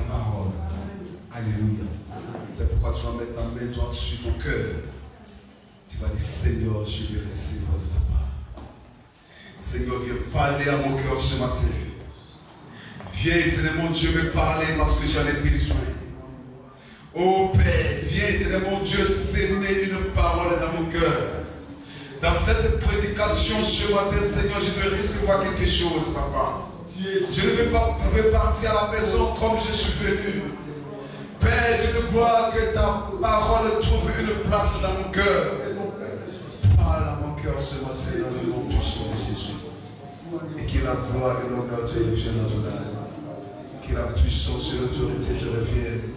parole. Alléluia. C'est pourquoi tu vas mettre ta main droite sur ton cœur. Tu vas dire, Seigneur, je vais recevoir de ta part. Seigneur, viens parler à mon cœur ce matin. Viens, éternel mon Dieu, me parler parce que j'en ai besoin. Oh Père, viens, éternel mon Dieu, s'aimer une parole dans mon cœur. Dans cette prédication ce matin, Seigneur, je veux recevoir quelque chose, Papa. Je ne veux pas repartir à la maison comme je suis venu. Père, je veux gloire que ta parole trouve une place dans mon cœur. Parle à mon cœur ce matin dans le nom puissant de Jésus. Et que la gloire et l'honneur te reviennent à ton âme. Que la puissance et l'autorité te reviennent.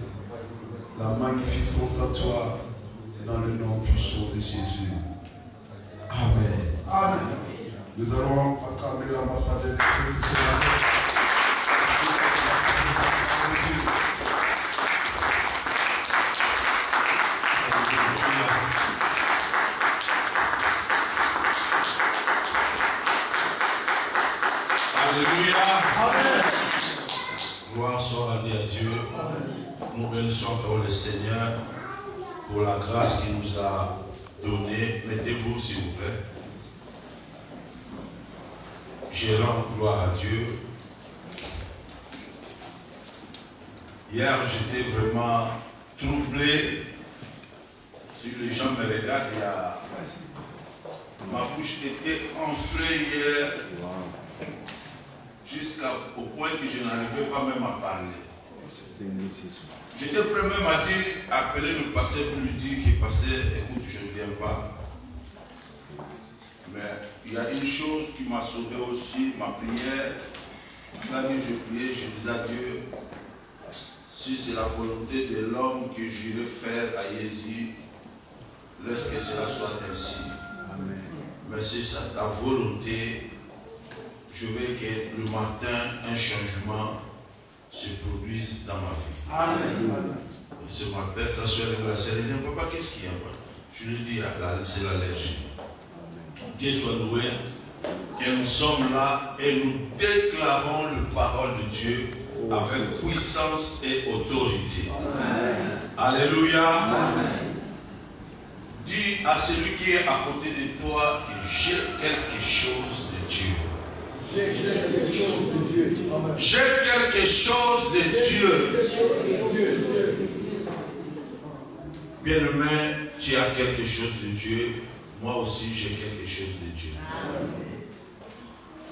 La magnificence à toi, dans le nom puissant de Jésus. Amen. Amen. Nous allons acclamer l'ambassadeur de Christ ce matin. Alléluia. Amen. Gloire soit rendue à Dieu. Nous bénissons encore le Seigneur pour la grâce qu'il nous a donnée. Mettez-vous s'il vous plaît. Je rends gloire à Dieu. Hier, j'étais vraiment troublé. Si les gens me regardent, ma bouche était enflée hier. Jusqu'au point que je n'arrivais pas même à parler. J'étais prêt même à dire, appeler le pasteur pour lui dire que pasteur, écoute, je ne viens pas. Mais il y a une chose qui m'a sauvé aussi, ma prière. Quand je priais, je disais à Dieu, si c'est la volonté de l'homme que j'irai faire à Jésus, laisse que cela soit ainsi. Amen. Mais si c'est ta volonté, je veux que le matin, un changement se produise dans ma vie. Amen. Et ce matin, la soeur de la sœur, elle dit, papa, qu'est-ce qu'il y a? Je lui dis, c'est l'allergie. Dieu soit loué, que nous sommes là et nous déclarons la parole de Dieu avec puissance et autorité. Amen. Alléluia. Amen. Dis à celui qui est à côté de toi que j'ai quelque chose de Dieu. J'ai quelque chose de Dieu. J'ai quelque chose de Dieu. Bien-aimé, tu as quelque chose de Dieu. Moi aussi, j'ai quelque chose de Dieu.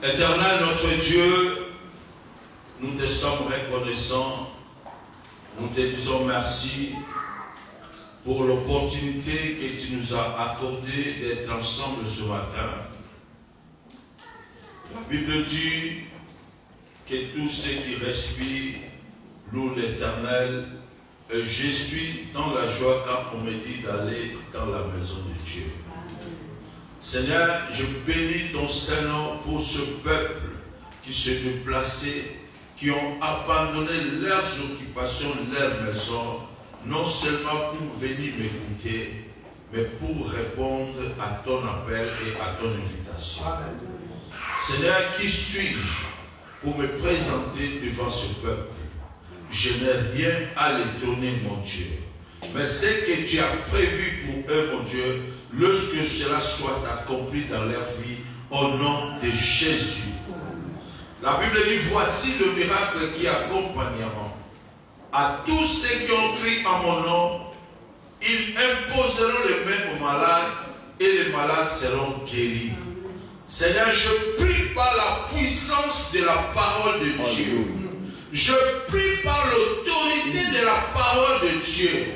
Éternel, notre Dieu, nous te sommes reconnaissants. Nous te disons merci pour l'opportunité que tu nous as accordée d'être ensemble ce matin. La Bible dit que tous ceux qui respirent louent l'Éternel. Et je suis dans la joie quand on me dit d'aller dans la maison de Dieu. Seigneur, je bénis ton Saint-Nom pour ce peuple qui s'est déplacé, qui ont abandonné leurs occupations, leurs maisons, non seulement pour venir m'écouter, mais pour répondre à ton appel et à ton invitation. Amen. Seigneur, qui suis-je pour me présenter devant ce peuple? Je n'ai rien à les donner, mon Dieu. Mais ce que tu as prévu pour eux, mon Dieu, lorsque cela soit accompli dans leur vie, au nom de Jésus. La Bible dit, voici le miracle qui accompagnera à tous ceux qui ont crié en mon nom. Ils imposeront les mains aux malades et les malades seront guéris. Seigneur, je prie par la puissance de la parole de Dieu. Je prie par l'autorité de la parole de Dieu.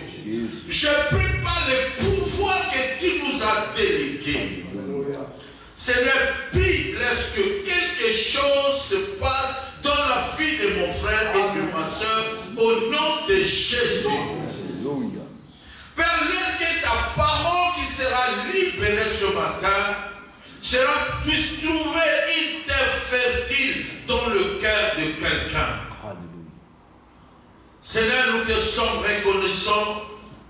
Je prie par le pouvoir que tu nous as délégué. Seigneur, prie, laisse que quelque chose se passe dans la vie de mon frère et de ma soeur au nom de Jésus. Père, laisse que ta parole qui sera libérée ce matin puisse trouver une terre fertile dans le cœur de quelqu'un. Seigneur, nous te sommes reconnaissants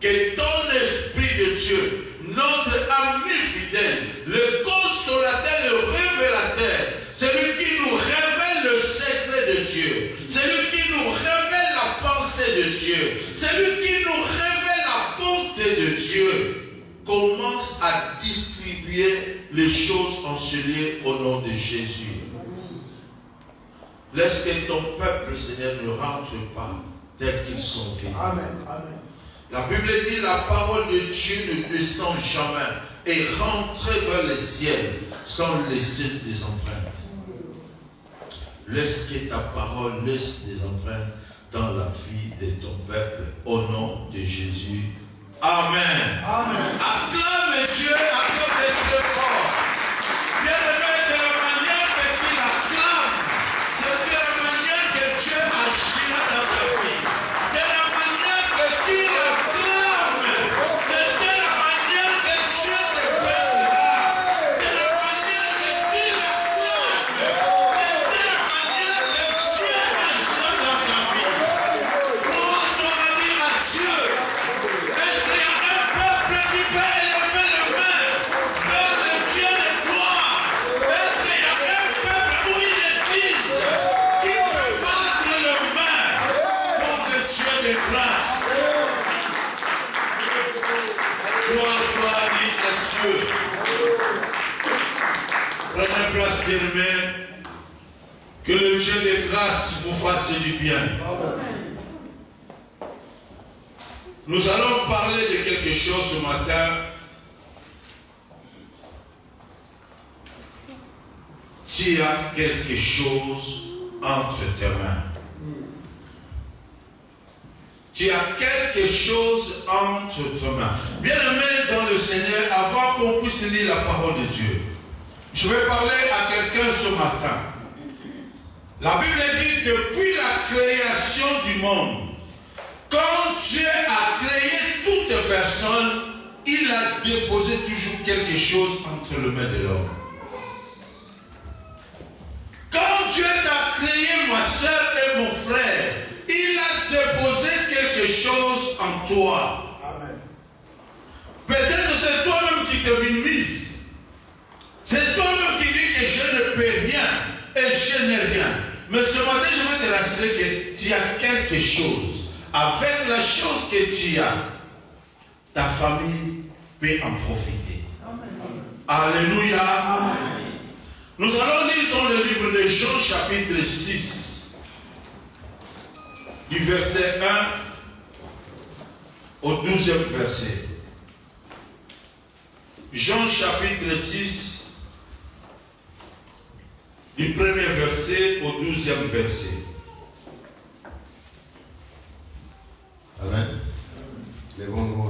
que ton Esprit de Dieu, notre ami fidèle, le consolateur, le révélateur, celui qui nous révèle le secret de Dieu, celui qui nous révèle la pensée de Dieu, celui qui nous révèle la bonté de Dieu, commence à distribuer les choses enseignées au nom de Jésus. Laisse que ton peuple, Seigneur, ne rentre pas tels qu'ils sont venus. Amen. Amen. La Bible dit la parole de Dieu ne descend jamais et rentre vers le ciel sans laisser des empreintes. Laisse que ta parole laisse des empreintes dans la vie de ton peuple au nom de Jésus. Amen. Amen. Acclame Dieu, acclame Dieu fort. Bien-aimé, de la manière que tu l'acclames, c'est de la manière que Dieu agit dans ta vie. De la manière que tu l'acclames, c'est de la manière que Dieu te bénira. De la manière que tu l'acclames, c'est de la manière que Dieu agit dans ta vie. Gloire soit rendue à Dieu. Est-ce qu'il y a un peuple qui peut élever les mains vers le Dieu de gloire? Est-ce qu'il y a un peuple ou une église qui peut battre les mains pour le Dieu de grâce? Gloire soit rendue à Dieu. Prenez place, bien-aimés. Que le Dieu de grâce vous fasse du bien. Nous allons parler de quelque chose ce matin. Tu as quelque chose entre tes mains. Tu as quelque chose entre tes mains. Bien-aimé dans le Seigneur, avant qu'on puisse lire la parole de Dieu, je vais parler à quelqu'un ce matin. La Bible dit depuis la création du monde, quand Dieu a créé toute personne, il a déposé toujours quelque chose entre les mains de l'homme. Quand Dieu t'a créé, ma soeur et mon frère, il a déposé quelque chose en toi. Amen. Peut-être c'est toi-même qui te minimise. C'est toi-même qui dis que je ne peux rien et je n'ai rien. Mais ce matin, je vais te rassurer que tu as quelque chose. Avec la chose que tu as, ta famille peut en profiter. Amen. Alléluia. Amen. Nous allons lire dans le livre de Jean chapitre 6, du verset 1 au 12e verset. Jean chapitre 6, du premier verset au 12e verset. Amen. Lèvons-nous.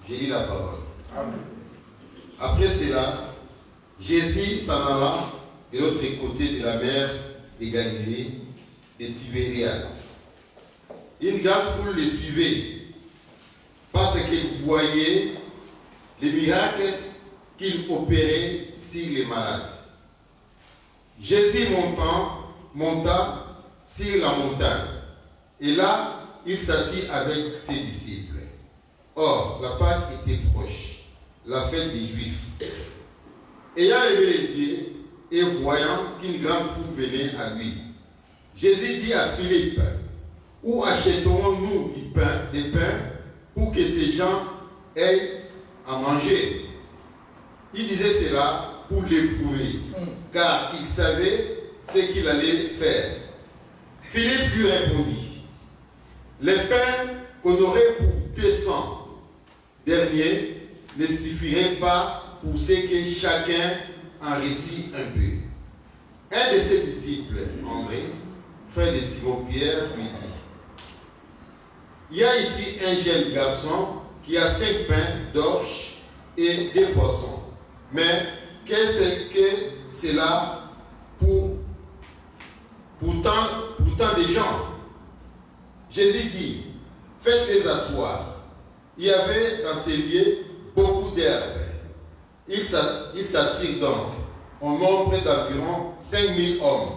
J'ai dit la parole. Amen. Après cela, Jésus s'en alla de l'autre côté de la mer de Galilée, de Tibériade. Une grande foule les suivait parce qu'ils voyaient les miracles qu'il opérait sur les malades. Jésus monta sur la montagne et là, il s'assit avec ses disciples. Or, la Pâque était proche, la fête des Juifs. Ayant levé les yeux et voyant qu'une grande foule venait à lui, Jésus dit à Philippe, où achèterons-nous des pains pour que ces gens aient à manger? Il disait cela pour l'éprouver, car il savait ce qu'il allait faire. Philippe lui répondit, les pains qu'on aurait pour 200 derniers ne suffiraient pas pour ce que chacun en récit un peu. Un de ses disciples, André, frère de Simon-Pierre, lui dit, il y a ici un jeune garçon qui a 5 pains d'orge et 2 poissons. Mais qu'est-ce que cela pour tant de gens? Jésus dit, faites-les asseoir. Il y avait dans ces lieux beaucoup d'herbes. Ils s'assirent donc, en nombre d'environ 5000 hommes.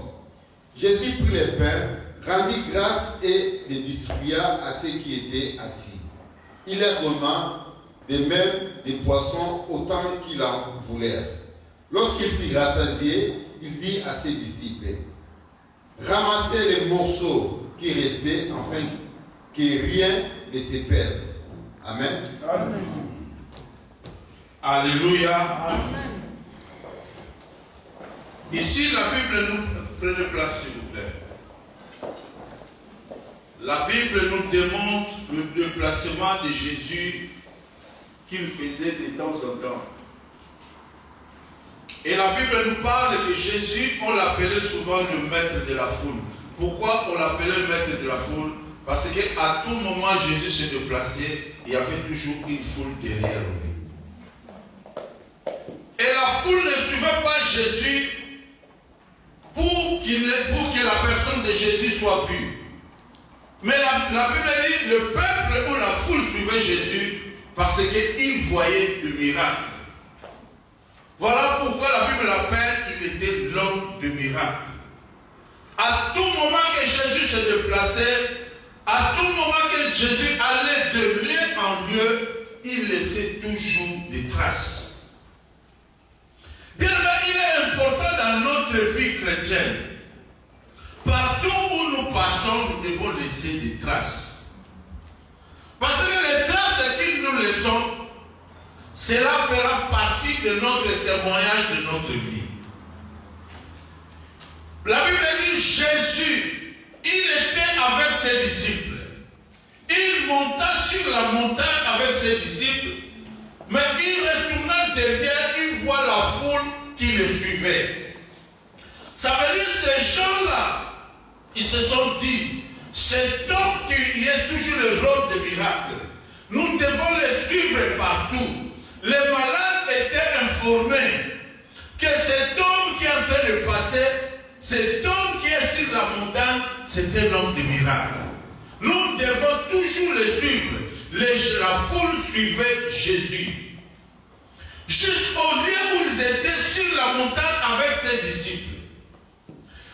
Jésus prit les pains, rendit grâce et les distribua à ceux qui étaient assis. Il leur donna de même des poissons autant qu'il en voulait. Lorsqu'il fut rassasié, il dit à ses disciples, ramassez les morceaux qui restaient afin que rien ne se perde. Amen. Amen. Alléluia. Amen. Ici, la Bible nous prenez place, s'il vous plaît. La Bible nous démontre le déplacement de Jésus qu'il faisait de temps en temps. Et la Bible nous parle que Jésus, on l'appelait souvent le maître de la foule. Pourquoi on l'appelait le maître de la foule? Parce qu'à tout moment, Jésus se déplaçait, il y avait toujours une foule derrière lui. Et la foule ne suivait pas Jésus pour que la personne de Jésus soit vue. Mais la Bible dit, le peuple ou la foule suivait Jésus parce qu'il voyait le miracle. Voilà pourquoi la Bible l'appelle, il était l'homme de miracle. À tout moment que Jésus se déplaçait, à tout moment que Jésus allait de lieu en lieu, il laissait toujours des traces. Bien, il est important dans notre vie chrétienne. Partout où nous passons, nous devons laisser des traces. Parce que les traces que nous laissons, cela fera partie de notre témoignage de notre vie. La Bible dit Jésus, il était avec ses disciples. Il monta sur la montagne avec ses disciples, mais il retourna derrière, il voit la foule qui le suivait. Ça veut dire que ces gens-là, ils se sont dit, cet homme qui est toujours le rôle de miracle, nous devons le suivre partout. Les malades étaient informés que cet homme qui est en train de passer, cet homme qui est sur la montagne, c'est un homme de miracle. Nous devons toujours le suivre. La foule suivait Jésus. Jusqu'au lieu où ils étaient sur la montagne avec ses disciples.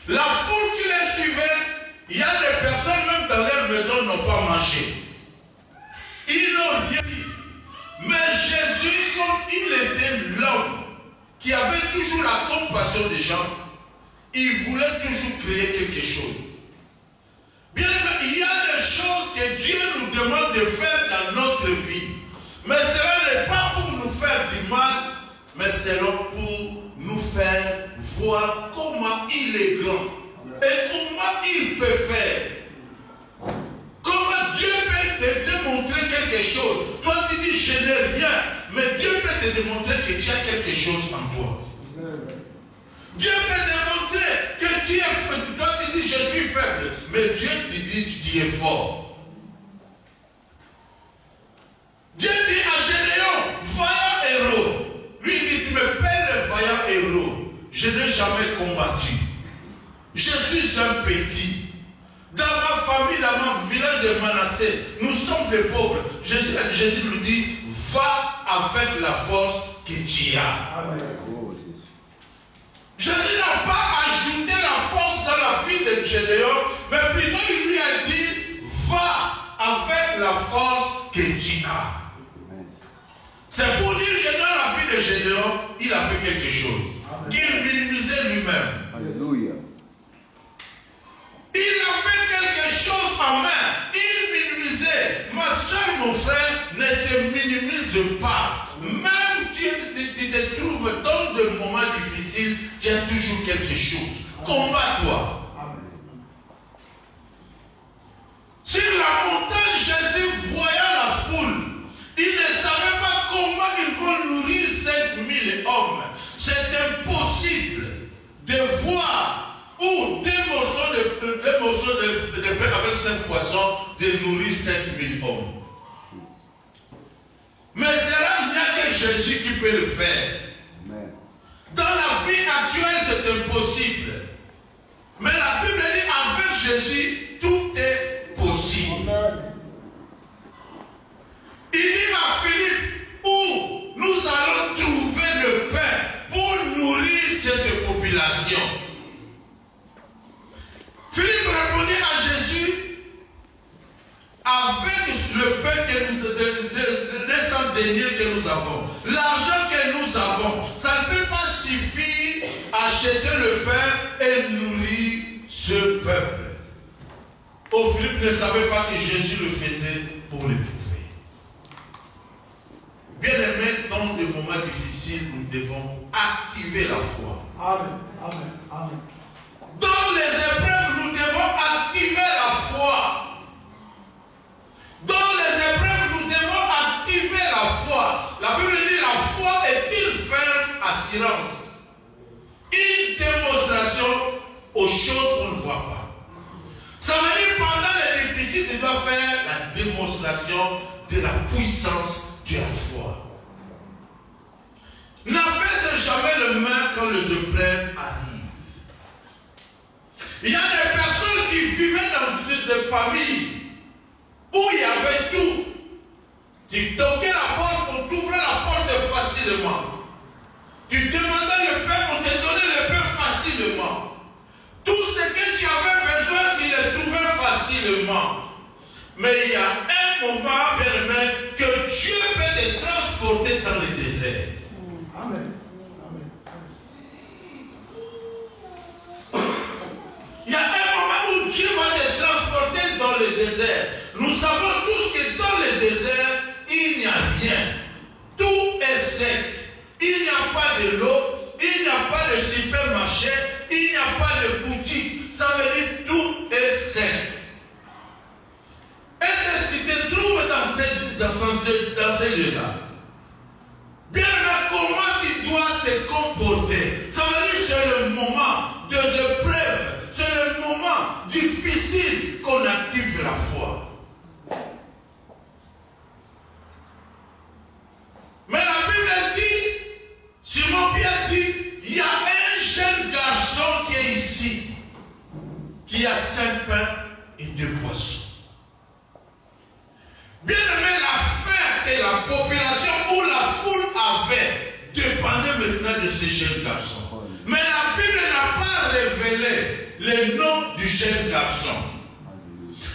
La foule qui les suivait, il y a des personnes même dans leur maison n'ont pas mangé. Ils n'ont rien dit. Mais Jésus, comme il était l'homme qui avait toujours la compassion des gens, il voulait toujours créer quelque chose. Bien, il y a des choses que Dieu nous demande de faire dans notre vie. Mais cela n'est pas pour nous faire du mal, mais c'est pour nous faire voir comment il est grand et comment il peut faire. Comment Dieu peut te démontrer quelque chose. Toi tu dis je n'ai rien, mais Dieu peut te démontrer que tu as quelque chose en toi. Dieu peut te démontrer que tu es faible. Toi tu dis je suis faible, mais Dieu te dit tu es fort. Dieu dit à Gédéon, vaillant héros. Lui dit, tu me paies le vaillant héros. Je n'ai jamais combattu. Je suis un petit. Dans ma famille, dans mon village de Manassé, nous sommes des pauvres. Jésus lui dit, va avec la force que tu as. Amen. Jésus n'a pas ajouté la force dans la vie de Gédéon, mais plutôt il lui a dit, va avec la force que tu as. C'est pour dire que dans la vie de Gédéon, il a fait quelque chose. Qu'il minimisait lui-même. Alléluia. Il a fait quelque chose en main. Il minimisait. Ma soeur, mon frère, ne te minimise pas. Même si tu te trouves dans des moments difficiles, tu as toujours quelque chose. Combat-toi. Sur la montagne, Jésus voyait la foule. Il ne savait pas comment ils vont nourrir 5000 hommes. C'est impossible de voir ou des morceaux de pain avec 5 poissons de nourrir 5000 hommes. Mais cela, il n'y a que Jésus qui peut le faire. Dans la vie actuelle, c'est impossible. Mais la Bible dit avec Jésus, tout est possible. Il dit à Philippe, où nous allons trouver le pain pour nourrir cette population. Philippe répondit à Jésus, avec le pain que nous descend de denier que nous avons, l'argent que nous avons, ça ne peut pas suffire à acheter le pain et nourrir ce peuple. Oh, Philippe ne savait pas que Jésus le faisait pour les pauvres. Bien aimé, dans des moments difficiles, nous devons activer la foi. Amen. Amen. Amen. Dans les épreuves, nous devons activer la foi. Dans les épreuves, nous devons activer la foi. La Bible dit la foi est une ferme assurance. Une démonstration aux choses qu'on ne voit pas. Ça veut dire pendant les déficits, tu dois faire la démonstration de la puissance de la foi. N'abaisse jamais les mains quand les épreuves arrivent. Il y a des personnes qui vivaient dans des familles où il y avait tout. Tu toquais la porte, on t'ouvrait la porte facilement. Tu demandais le pain, on te donnait le pain facilement. Tout ce que tu avais besoin, tu le trouvais facilement. Mais il y a un moment, bien aimé, que Dieu peut te transporter dans le désert. Amen. Amen. Il y a un moment où Dieu va te transporter dans le désert. Nous savons tous que dans le désert, il n'y a rien. Tout est sec. Il n'y a pas de l'eau, il n'y a pas de supermarché, il n'y a pas de boutique. Ça veut dire tout est sec. Et tu te trouves dans ce lieu-là. Bien, mais comment tu dois te comporter? Ça veut dire que c'est le moment des épreuves, c'est le moment difficile qu'on active la foi. Mais la Bible dit, Simon Pierre dit, il y a un jeune garçon qui est ici, qui a 5 pains et 2 poissons. Bien aimé, la faim que la population ou la foule avait dépendait maintenant de ce jeune garçon. Mais la Bible n'a pas révélé le nom du jeune garçon.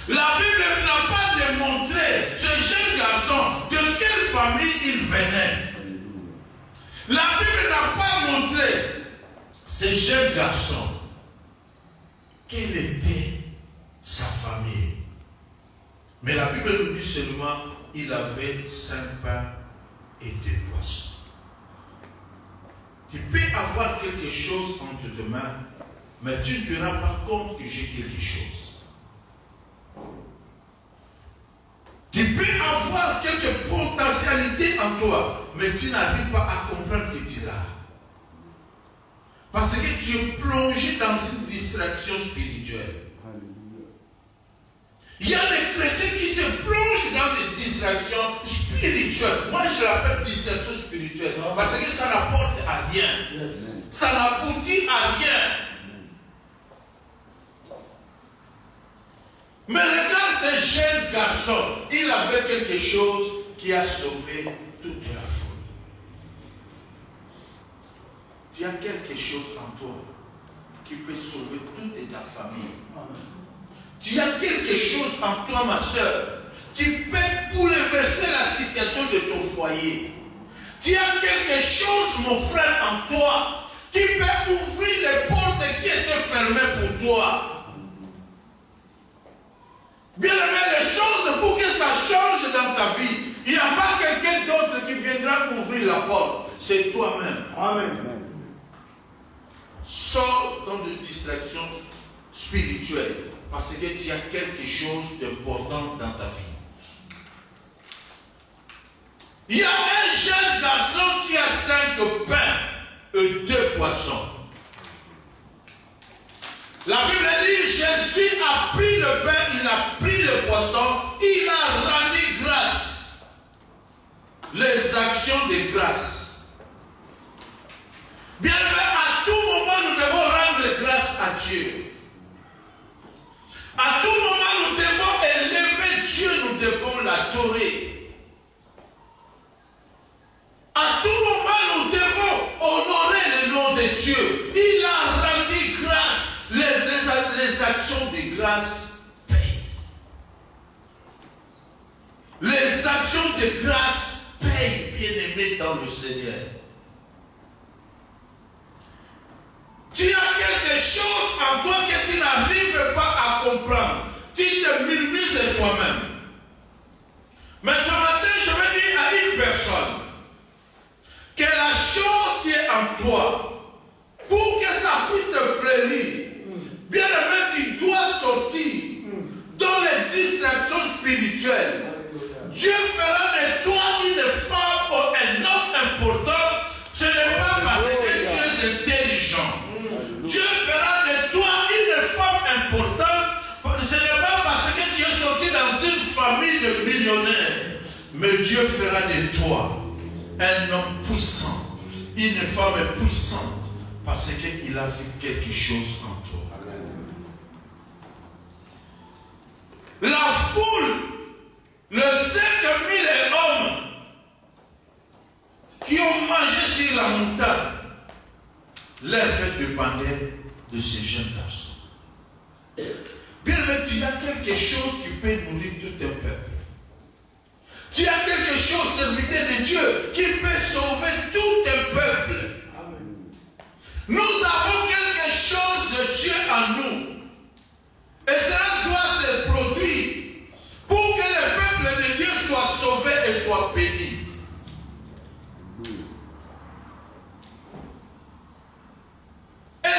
La Bible n'a pas démontré ce jeune garçon de quelle famille il venait. La Bible n'a pas montré ce jeune garçon quelle était sa famille. Mais la Bible nous dit seulement il avait 5 pains et 2 poissons. Tu peux avoir quelque chose entre tes mains, mais tu ne te rends pas compte que j'ai quelque chose. Tu peux avoir quelques potentialités en toi, mais tu n'arrives pas à comprendre que tu l'as. Parce que tu es plongé dans une distraction spirituelle. Il y a des chrétiens qui se plongent dans des distractions spirituelles. Moi, je l'appelle distraction spirituelle parce que ça n'apporte à rien. Ça n'aboutit à rien. Mais regarde ce jeune garçon. Il avait quelque chose qui a sauvé toute la foule. Tu as quelque chose en toi qui peut sauver toute ta famille. Tu as quelque chose en toi, ma soeur, qui peut bouleverser la situation de ton foyer. Tu as quelque chose, mon frère, en toi, qui peut ouvrir les portes qui étaient fermées pour toi. Bien aimé, les choses pour que ça change dans ta vie, il n'y a pas quelqu'un d'autre qui viendra ouvrir la porte. C'est toi-même. Amen. Sors dans des distractions spirituelles. Parce que tu as quelque chose d'important dans ta vie. Il y a un jeune garçon qui a 5 pains et 2 poissons. La Bible dit, Jésus a pris le pain, il a pris le poisson, il a rendu grâce. Les actions de grâce. Bien aimé, à tout moment, nous devons rendre grâce à Dieu. À tout moment, nous devons élever Dieu, nous devons l'adorer. À tout moment, nous devons honorer le nom de Dieu. Il a rendu grâce. Les actions de grâce payent. Les actions de grâce payent. bien-aimé dans le Seigneur, tu as quelque chose en toi que tu n'arrives pas à comprendre. Tu te murmures toi-même. Mais ce matin, je vais dire à une personne que la chose qui est en toi, pour que ça puisse se fleurir, bien aimé, tu dois sortir dans les distractions spirituelles. Dieu fera de toi une femme ou un homme important. Ce n'est pas parce que tu es intelligent. Dieu fera de toi une femme importante. Ce n'est pas parce que tu es sorti dans une famille de millionnaires. Mais Dieu fera de toi un homme puissant, une femme puissante, parce qu'il a vu quelque chose en toi. La foule, le 5000 hommes qui ont mangé sur la montagne, leur fait dépendait de ces jeunes garçons. Bien, mais tu as quelque chose qui peut nourrir tout un peuple. Tu as quelque chose, serviteur de Dieu, qui peut sauver tout un peuple. Amen. Nous avons quelque chose de Dieu en nous. Et cela doit se produire pour que le peuple de Dieu soit sauvé et soit béni. Et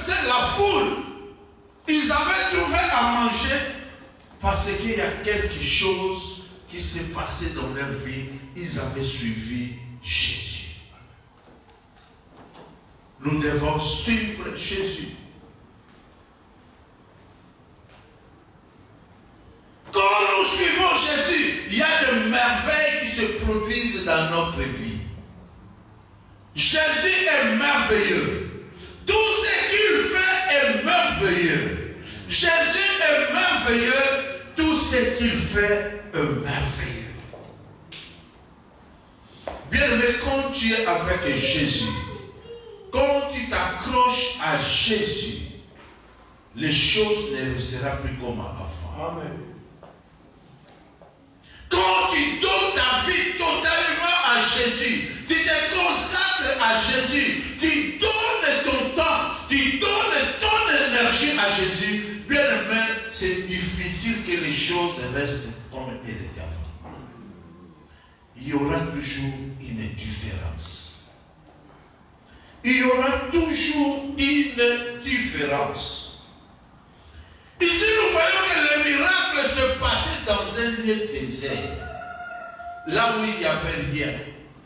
c'est la foule. Ils avaient trouvé à manger parce qu'il y a quelque chose qui s'est passé dans leur vie. Ils avaient suivi Jésus. Nous devons suivre Jésus. Quand nous suivons Jésus, il y a des merveilles qui se produisent dans notre vie. Jésus est merveilleux. Tout ce qu'il fait est merveilleux. Jésus est merveilleux. Tout ce qu'il fait est merveilleux. Bien aimé, quand tu es avec Jésus, quand tu t'accroches à Jésus, les choses ne resteront plus comme avant. Amen. Quand tu donnes ta vie totalement à Jésus, tu te consacres à Jésus, tu donnes ton temps, tu donnes ton énergie à Jésus, bien aimé, c'est difficile que les choses restent comme elles étaient avant. Il y aura toujours une différence. Il y aura toujours une différence. Ici, nous voyons que le miracle se passait dans un lieu désert. Là où il n'y avait rien.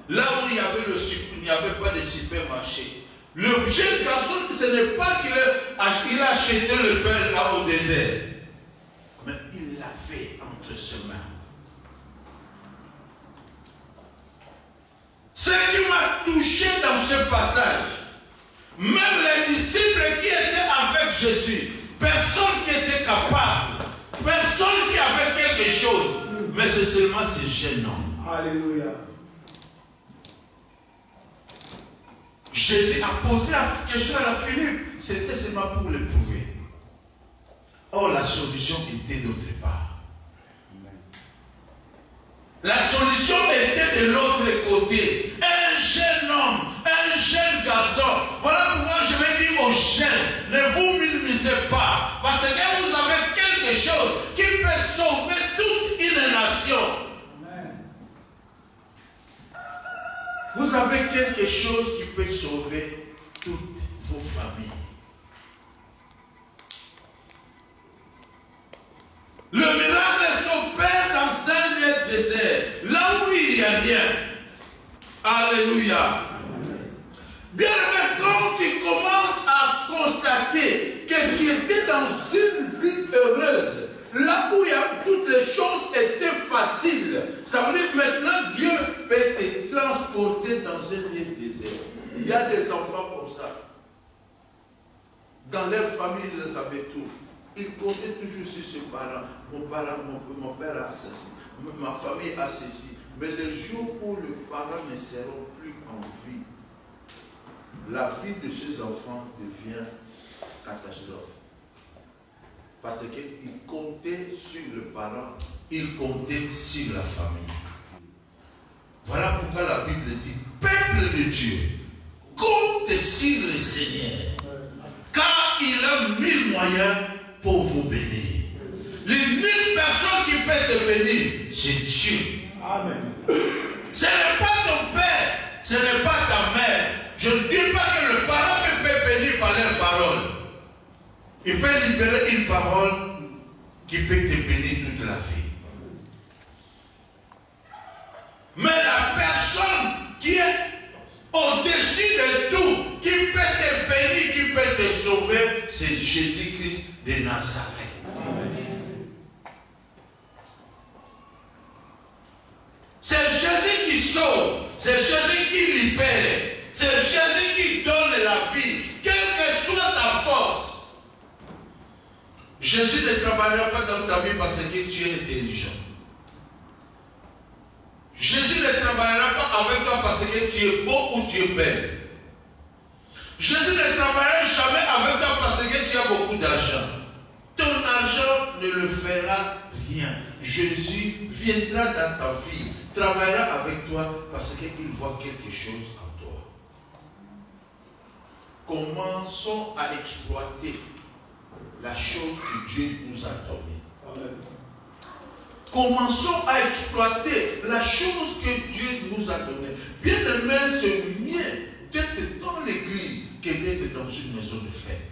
Là où il n'y avait pas de supermarché. Le jeune garçon, ce n'est pas qu'il a acheté le pain au désert. Mais il l'avait entre ses mains. Ce qui m'a touché dans ce passage, même les disciples qui étaient avec Jésus, personne qui était capable, personne qui avait quelque chose, mais c'est seulement ce jeune homme. Alléluia. Jésus a posé la question à Philippe, c'était seulement pour le prouver. Or, la solution était d'autre part. La solution était de l'autre côté. Un jeune homme, un jeune garçon. Voilà pourquoi je vais dire aux jeunes, ne vous minimisez pas. Parce que vous avez quelque chose qui peut sauver toute une nation. Amen. Vous avez quelque chose qui peut sauver toutes vos familles. Le miracle s'opère dans un lieu désert, là où il n'y a rien. Alléluia. Bien aimé, quand tu commences à constater que tu étais dans une vie heureuse, là où toutes les choses étaient faciles, ça veut dire que maintenant Dieu peut te transporter dans un lieu désert. Il y a des enfants comme ça. Dans leur famille, ils avaient tout. Ils comptaient toujours sur ses parents. Mon père a ceci, ma famille a ceci. Mais le jour où les parents ne seront plus en vie, la vie de ces enfants devient catastrophe. Parce qu'ils comptaient sur les parents, ils comptaient sur la famille. Voilà pourquoi la Dieu. Comptez sur le Seigneur. Car il a 1000 moyens pour vous bénir. Les 1000 personnes qui peuvent te bénir, c'est Dieu. Amen. Ce n'est pas ton père, ce n'est pas ta mère. Je ne dis pas que le parent peut bénir par leur parole. Il peut libérer une parole qui peut te bénir toute la vie. Mais la personne qui est au-dessus de tout, qui peut te bénir, qui peut te sauver, c'est Jésus-Christ de Nazareth. C'est Jésus qui sauve, c'est Jésus qui libère, c'est Jésus qui donne la vie, quelle que soit ta force. Jésus ne travaillera pas dans ta vie parce que tu es intelligent. Jésus ne travaillera pas avec toi parce que tu es beau ou tu es belle. Jésus ne travaillera jamais avec toi parce que tu as beaucoup d'argent. Ton argent ne le fera rien. Jésus viendra dans ta vie, travaillera avec toi parce qu'il voit quelque chose en toi. Commençons à exploiter la chose que Dieu nous a donnée. Amen. Commençons à exploiter la chose que Dieu nous a donnée. Bien aimé, c'est mieux d'être dans l'église que d'être dans une maison de fête.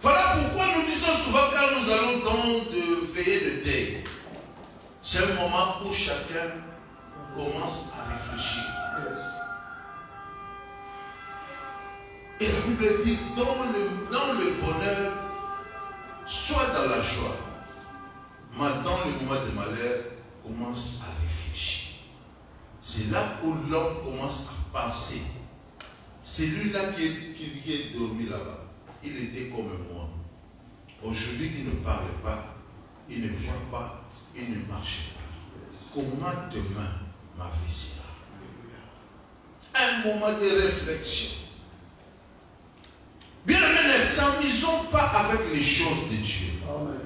Voilà pourquoi nous disons souvent quand nous allons dans de veillées de thé, c'est un moment où chacun commence à réfléchir. Et la Bible dit, dans le bonheur, soit dans la joie, mais dans le moment de malheur, commence à réfléchir. C'est là où l'homme commence à penser. Celui-là qui est dormi là-bas, il était comme moi. Aujourd'hui, il ne parle pas, il ne vient pas, il ne marche pas. Comment demain ma vie sera? Un moment de réflexion. Bien aimé, ne s'amusons pas avec les choses de Dieu. Amen.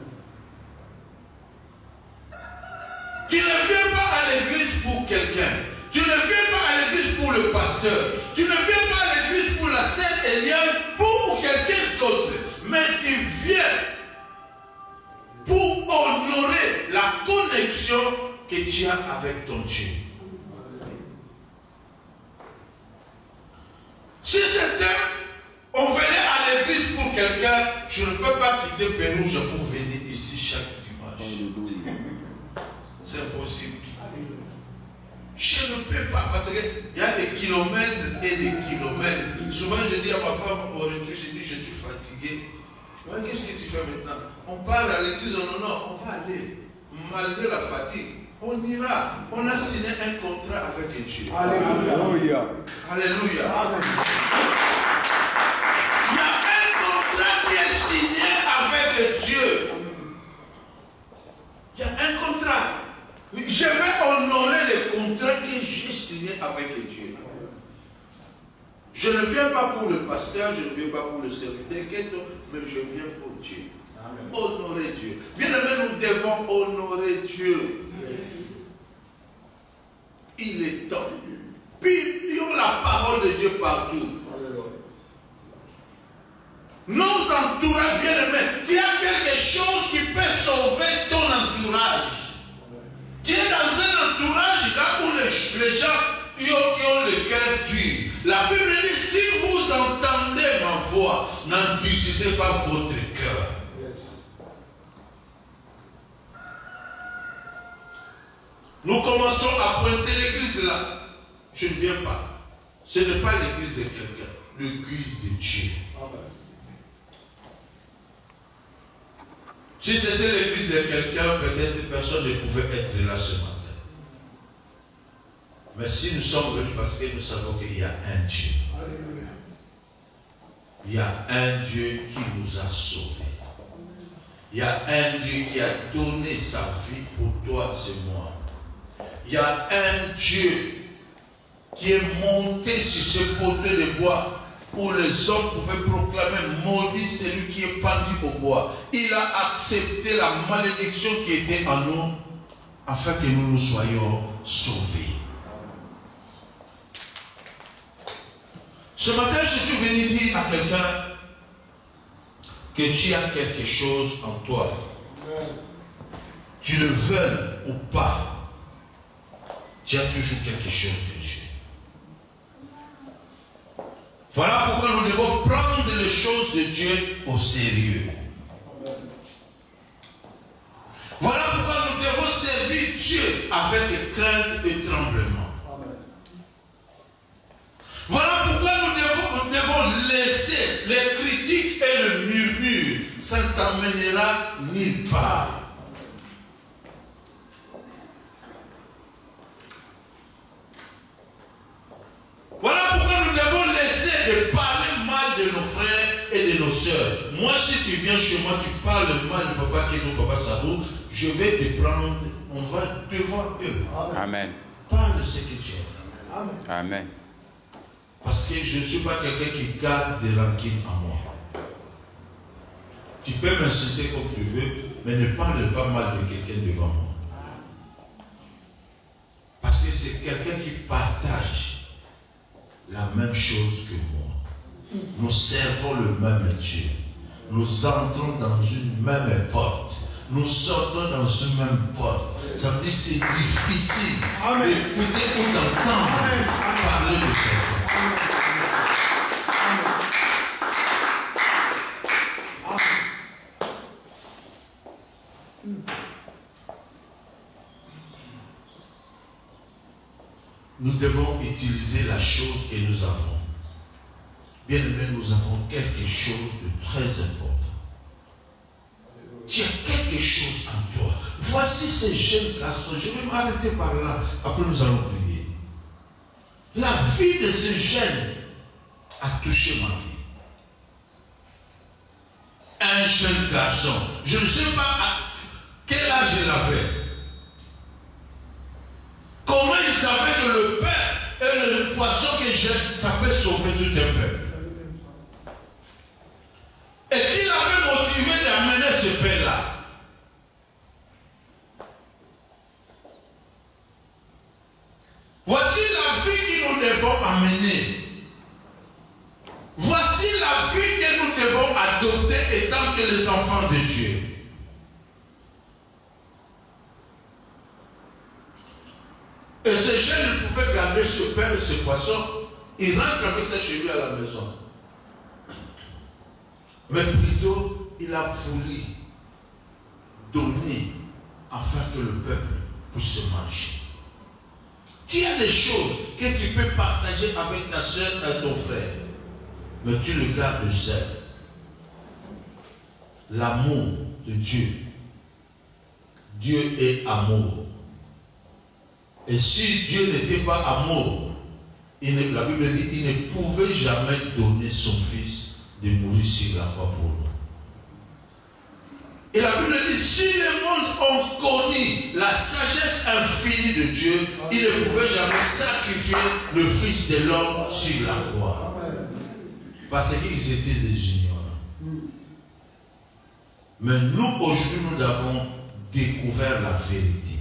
Tu ne viens pas à l'église pour quelqu'un. Tu ne viens pas à l'église pour le pasteur. Tu ne viens pas à l'église pour la sœur Eliane, pour quelqu'un d'autre. Mais tu viens pour honorer la connexion que tu as avec ton Dieu. Si c'était, on venait à l'église pour quelqu'un, je ne peux pas quitter Pérouge pour venir ici chaque dimanche. C'est impossible. Je ne peux pas, parce qu'il y a des kilomètres et des kilomètres. Souvent, je dis à ma femme au retour, je dis, je suis fatigué. Qu'est-ce que tu fais maintenant? On part à l'église, non, on va aller. Malgré la fatigue, on ira. On a signé un contrat avec Dieu. Alléluia. Alléluia. Amen. Il y a un contrat qui est signé avec Dieu. Il y a un contrat. Je vais honorer le contrat que j'ai signé avec Dieu. Je ne viens pas pour le pasteur, je ne viens pas pour le serviteur, mais je viens pour Dieu. Amen. Honorer Dieu. Bien aimé, nous devons honorer Dieu. Yes. Il est temps. Publions la parole de Dieu partout. Nos entourages, bien aimés, tu as quelque chose qui peut sauver ton entourage. Tu es dans un entourage là où les gens qui ont le cœur dur. La Bible dit, si vous entendez ma voix, n'endurcissez pas votre cœur. Yes. Nous commençons à pointer l'église là. Je ne viens pas. Ce n'est pas l'église de quelqu'un, l'église de Dieu. Amen. Si c'était l'église de quelqu'un, peut-être personne ne pouvait être là ce matin. Mais si nous sommes venus parce que nous savons qu'il y a un Dieu. Alléluia. Il y a un Dieu qui nous a sauvés. Il y a un Dieu qui a donné sa vie pour toi et moi. Il y a un Dieu qui est monté sur ce poteau de bois où les hommes pouvaient proclamer maudit celui qui est pendu au bois. Il a accepté la malédiction qui était en nous afin que nous nous soyons sauvés. Ce matin, je suis venu dire à quelqu'un que tu as quelque chose en toi. Tu le veux ou pas, tu as toujours quelque chose de Dieu. Voilà pourquoi nous devons prendre les choses de Dieu au sérieux. Voilà pourquoi nous devons servir Dieu avec crainte et tremblement. Voilà pourquoi nous devons laisser les critiques et le murmure. Ça ne t'amènera nulle part. Voilà pourquoi nous devons laisser de parler mal de nos frères et de nos sœurs. Moi, si tu viens chez moi, tu parles mal de papa Kedo, papa Sabou, je vais te prendre, on va devant eux. Amen. Parle ce que tu as. Amen. Amen. Parce que je ne suis pas quelqu'un qui garde des rancines en moi. Tu peux m'insulter comme tu veux, mais ne parle pas mal de quelqu'un devant moi. Parce que c'est quelqu'un qui partage la même chose que moi. Nous servons le même Dieu. Nous entrons dans une même porte. Nous sortons dans une même porte. Ça veut dire que c'est difficile d'écouter ou d'entendre parler de quelqu'un. Nous devons utiliser la chose que nous avons. Bien aimé, nous avons quelque chose de très important. Tu as quelque chose en toi. Voici ces jeunes garçons. Je vais m'arrêter par là. Après, nous allons prier. La vie de ce jeune a touché ma vie. Un jeune garçon. Je ne sais pas à quel âge il avait. Comment il savait que le pain et le poisson que j'ai, ça peut sauver tout un peuple. Et qu'il avait motivé d'amener ce pain-là. Voici la vie que nous devons amener. Voici la vie que nous devons adopter étant que les enfants de Dieu. Et ce jeune ne pouvait garder ce pain et ce poisson. Il rentre avec ça chez lui à la maison. Mais plutôt, il a voulu donner afin que le peuple puisse se manger. Tu as des choses que tu peux partager avec ta soeur et ton frère, mais tu le gardes seul. L'amour de Dieu. Dieu est amour. Et si Dieu n'était pas amour, la Bible dit qu'il ne pouvait jamais donner son fils de mourir sur la croix pour nous. Et la Bible dit, si le monde ont connu la sagesse infinie de Dieu, il ne pouvait jamais sacrifier le Fils de l'homme sur la croix. Parce qu'ils étaient des ignorants. Mais nous, aujourd'hui, nous avons découvert la vérité.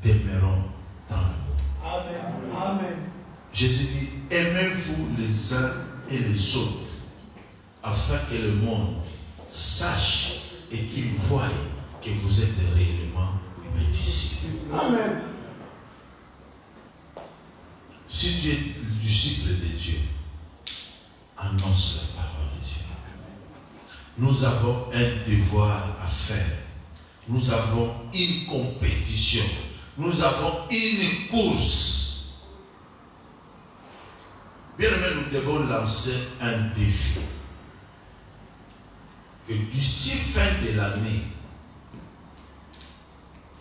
Demeurons dans l'amour. Amen. Amen. Jésus dit, aimez-vous les uns et les autres, afin que le monde sache et qu'il voie que vous êtes réellement mes disciples. Amen. Si tu es disciple de Dieu, annonce la parole de Dieu. Nous avons un devoir à faire. Nous avons une compétition. Nous avons une course. Bien aimé, nous devons lancer un défi. Que d'ici fin de l'année,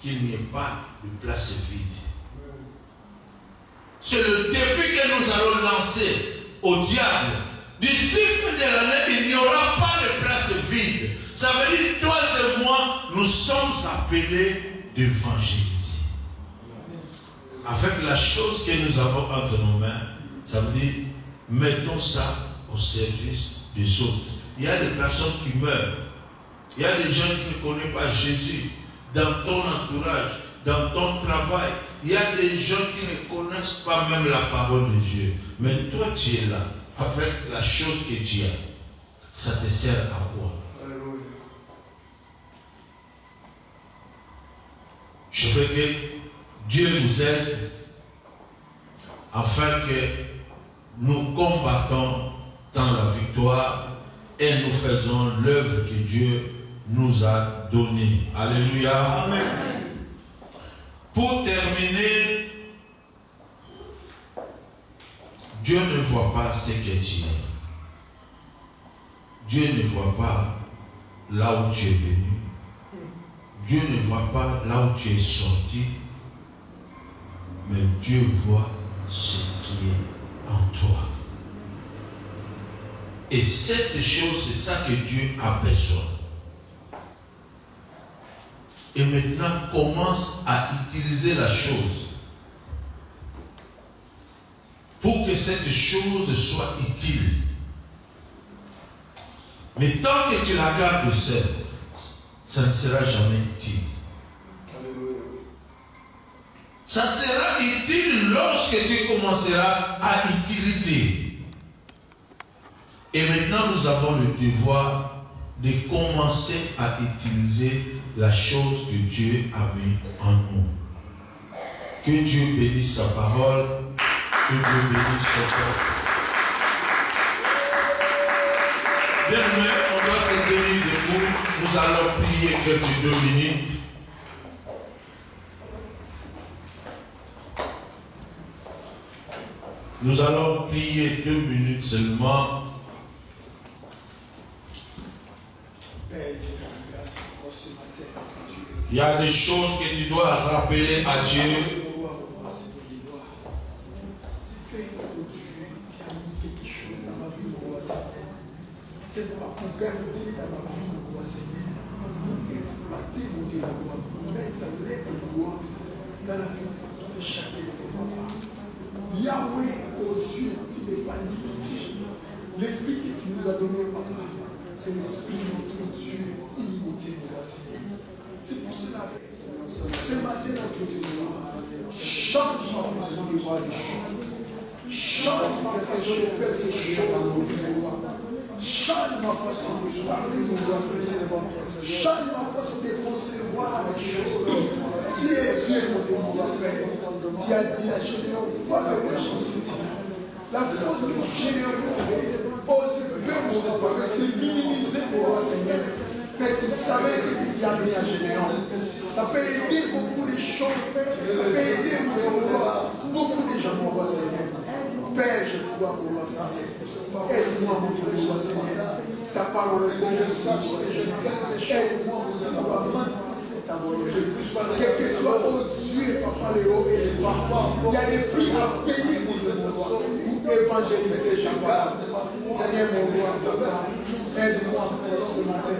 qu'il n'y ait pas de place vide. C'est le défi que nous allons lancer au diable. D'ici fin de l'année, il n'y aura pas de place vide. Ça veut dire, toi et moi, nous sommes appelés d'évangéliser. Avec la chose que nous avons entre nos mains, ça veut dire, mettons ça au service des autres. Il y a des personnes qui meurent. Il y a des gens qui ne connaissent pas Jésus. Dans ton entourage, dans ton travail, il y a des gens qui ne connaissent pas même la parole de Dieu. Mais toi, tu es là. avec la chose que tu as, ça te sert à quoi? Je veux que Dieu nous aide afin que nous combattons dans la victoire et nous faisons l'œuvre que Dieu nous a donnée. Alléluia. Amen. Pour terminer, Dieu ne voit pas ce que tu es. Dieu ne voit pas là où tu es venu. Dieu ne voit pas là où tu es sorti. Mais Dieu voit ce qui est en toi. Et cette chose, c'est ça que Dieu a besoin. Et maintenant, commence à utiliser la chose pour que cette chose soit utile. Mais tant que tu la gardes seule, ça ne sera jamais utile. Ça sera utile lorsque tu commenceras à utiliser. Et maintenant, nous avons le devoir de commencer à utiliser la chose que Dieu a mis en nous. Que Dieu bénisse sa parole, que Dieu bénisse son corps. Bien, on doit se tenir debout. Nous allons prier quelques 2 minutes. Nous allons prier 2 minutes seulement. Il y a des choses que tu dois rappeler à Dieu. C'est pas pour garder dans ma vie le roi Seigneur, pour exploiter mon Dieu le roi, pour mettre l'être le roi dans la vie de tout et chacun de papa. Yahweh, oh Dieu, tu n'es pas limité. L'esprit que tu nous as donné, papa, c'est l'esprit de notre Dieu illimité, mon roi Seigneur. C'est pour cela que ce matin, notre Dieu, change ma façon de voir les choses. Change ma façon de faire les choses dans nos vies. Change ma façon de parler, mon roi Seigneur. Change ma façon de concevoir les choses. Tu es Dieu, mon Dieu, mon Père. Tu as dit à Généon, voilà les choses que tu as. La force que Généon avait, oh, c'est peu, mon Père, c'est minimiser, mon roi Seigneur. Mais tu savais ce que tu as mis à Généon. Ça peut aider beaucoup de choses. Ça peut aider, mon roi, beaucoup de gens, mon roi Seigneur. Père, je crois pour moi ça. Aide-moi, mon Dieu, mon Seigneur. Ta parole est bonne, je sache que je t'aime. Aide-moi, mon Dieu, à manifester ta volonté. Quel que soit, oh Dieu, papa, les hauts et les bas. Il y a des prix à payer, mon Dieu, mon roi, pour évangéliser Jabba. Seigneur, mon roi, papa, aide-moi ce matin.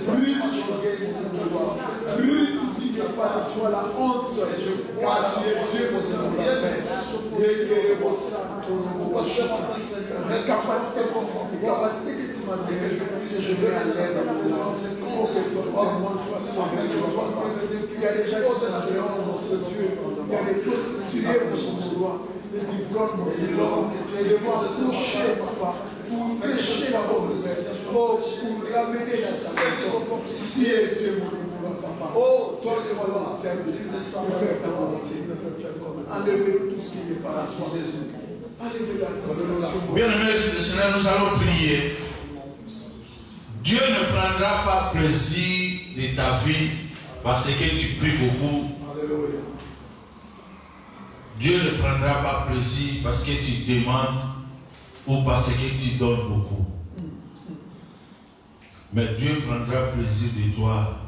Brise mon orgueil, mon roi. Brise tout ce qui n'est pas de toi, la honte. Je crois, tu es Dieu, mon Dieu, mon Père. La capacité que tu m'as donnée, je vais à l'aide à mon roi. Oh, que ton monde soit sauvé. Il y a des gens qui sont dehors, notre Dieu. Il y a des prostituées, mon roi. Des ivrognes, mon Dieu. Et devoir toucher, papa, pour prêcher la bonne nouvelle. Oh, pour ramener la maison. Tu es Dieu, mon Dieu, papa. Oh, toi, le roi, serve de faire ta volonté. Enlevez tout ce qui n'est pas la foi. Bien-aimés du Seigneur, nous allons prier. Dieu ne prendra pas plaisir de ta vie parce que tu pries beaucoup. Dieu ne prendra pas plaisir parce que tu demandes ou parce que tu donnes beaucoup. Mais Dieu prendra plaisir de toi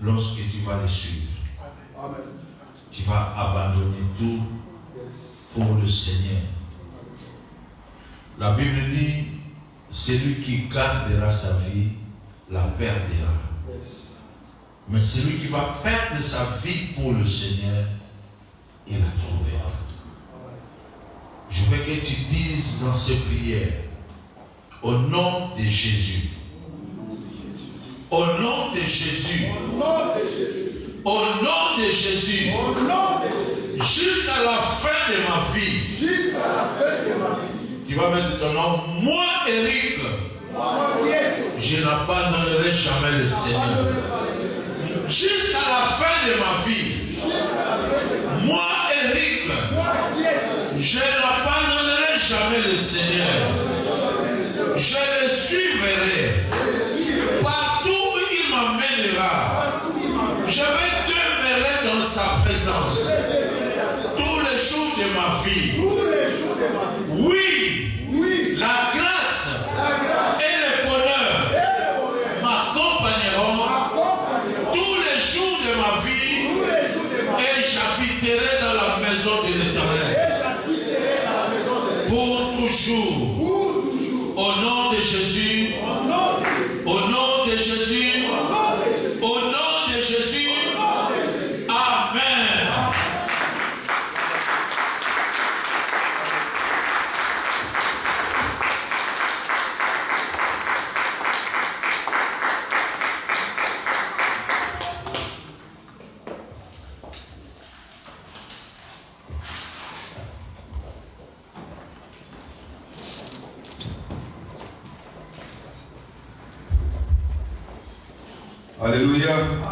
lorsque tu vas le suivre. Tu vas abandonner tout pour le Seigneur. La Bible dit, celui qui gardera sa vie, la perdra. Mais celui qui va perdre sa vie pour le Seigneur, il la trouvera. Je veux que tu dises dans ces prières, au nom de Jésus, au nom de Jésus, au nom de Jésus, jusqu'à la fin de ma vie, Tu vas mettre ton nom. Moi, Eric, je n'abandonnerai jamais le Seigneur. Jusqu'à la fin de ma vie. Moi, Eric, je n'abandonnerai jamais le Seigneur. Je le suivrai. Partout où il m'amènera, je vais demeurer dans sa présence. Tous les jours de ma vie. Oui, la grâce et le bonheur m'accompagneront tous les jours de ma vie et j'habiterai dans la maison de l'Éternel pour toujours. Au nom de Jésus, au nom de Jésus, au nom de Jésus, Amen. Alléluia.